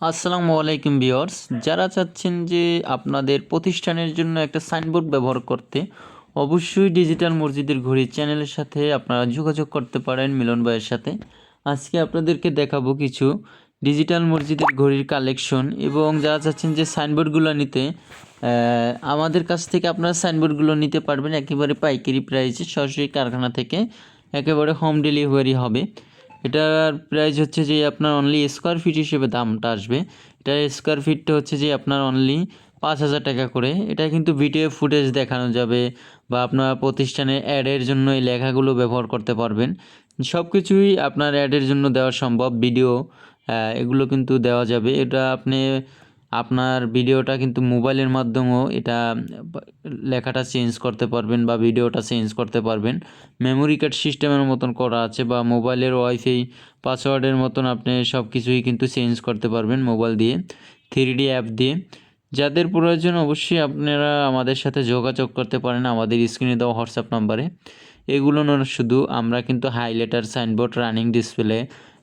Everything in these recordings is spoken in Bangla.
আসসালামু আলাইকুম ভিউয়ার্স, যারা চাচ্ছেন যে আপনাদের প্রতিষ্ঠানের জন্য একটা সাইনবোর্ড ব্যবহার করতে, অবশ্যই ডিজিটাল মসজিদের ঘড়ি চ্যানেলের সাথে আপনারা যোগাযোগ করতে পারেন মিলন ভাইয়ের সাথে। আজকে আপনাদেরকে দেখাবো কিছু ডিজিটাল মসজিদের ঘড়ির কালেকশন, এবং যারা চাচ্ছেন যে সাইনবোর্ডগুলো নিতে আমাদের কাছ থেকে আপনারা সাইনবোর্ডগুলো নিতে পারবেন একেবারে পাইকারি প্রাইসে, সরাসরি কারখানা থেকে একেবারে হোম ডেলিভারি হবে। এটার প্রাইস হচ্ছে যে আপনার অনলি স্কোয়ার ফিট হিসেবে দামটা আসবে। এটার স্কোয়ার ফিটটা হচ্ছে যে আপনার অনলি 5,000 টাকা করে। এটা কিন্তু ভিডিও ফুটেজ দেখানো যাবে, বা আপনার প্রতিষ্ঠানে অ্যাডের জন্য এই লেখাগুলো ব্যবহার করতে পারবেন। সব কিছুই আপনার অ্যাডের জন্য দেওয়া সম্ভব। ভিডিও এগুলো কিন্তু দেওয়া যাবে। এটা আপনি আপনার ভিডিওটা কিন্তু মোবাইলের মাধ্যমেও এটা লেখাটা চেঞ্জ করতে পারবেন বা ভিডিওটা চেঞ্জ করতে পারবেন। মেমোরি কার্ড সিস্টেমের মতন করা আছে, বা মোবাইলের ওয়াইফাই পাসওয়ার্ডের মতন আপনি সব কিছুই কিন্তু চেঞ্জ করতে পারবেন মোবাইল দিয়ে, 3D অ্যাপ দিয়ে। যাদের প্রয়োজন অবশ্যই আপনারা আমাদের সাথে যোগাযোগ করতে পারেন আমাদের স্ক্রিনে দেওয়া হোয়াটসঅ্যাপ নাম্বারে। এগুলো না শুধু, আমরা কিন্তু হাইলাইটার, সাইনবোর্ড, রানিং ডিসপ্লে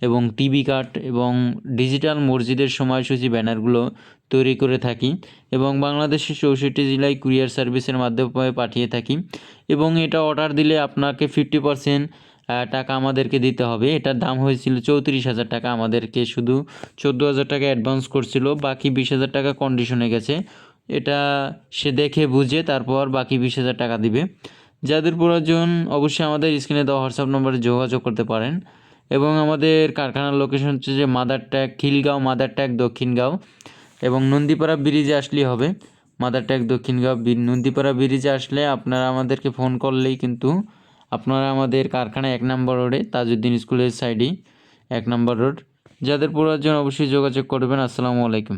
এবং টিভি কার্ড এবং ডিজিটাল মসজিদের সময়সূচি ব্যানারগুলো তৈরি করে থাকি, এবং বাংলাদেশের 64 জেলায় কুরিয়ার সার্ভিসের মাধ্যমে পাঠিয়ে থাকি। এবং এটা অর্ডার দিলে আপনাকে 50% টাকা আমাদেরকে দিতে হবে। এটার দাম হয়েছিল 34,000 টাকা, আমাদেরকে শুধু 14,000 টাকা অ্যাডভান্স করছিল, বাকি 20,000 টাকা কন্ডিশনে গেছে। এটা সে দেখে বুঝে তারপর বাকি 20,000 টাকা দিবে। যাদের প্রয়োজন অবশ্যই আমাদের স্ক্রিনে দেওয়া হোয়াটসঅ্যাপ নম্বরে যোগাযোগ করতে পারেন। এবং আমাদের কারখানার লোকেশন হচ্ছে যে mother tag Khilgaon, mother tag Dakshingaon, এবং নন্দীপাড়া ব্রিজে আসলেই হবে। মাদার ট্যাগ দক্ষিণগাঁও, নন্দীপাড়া ব্রিজে আসলে আপনারা আমাদেরকে ফোন করলেই কিন্তু আপনারা আমাদের কারখানা 1 নম্বর রোডে, তাজউদ্দিন স্কুলের সাইডেই 1 নম্বর রোড। যাদের প্রয়োজন অবশ্যই যোগাযোগ করবেন। আসসালামু আলাইকুম।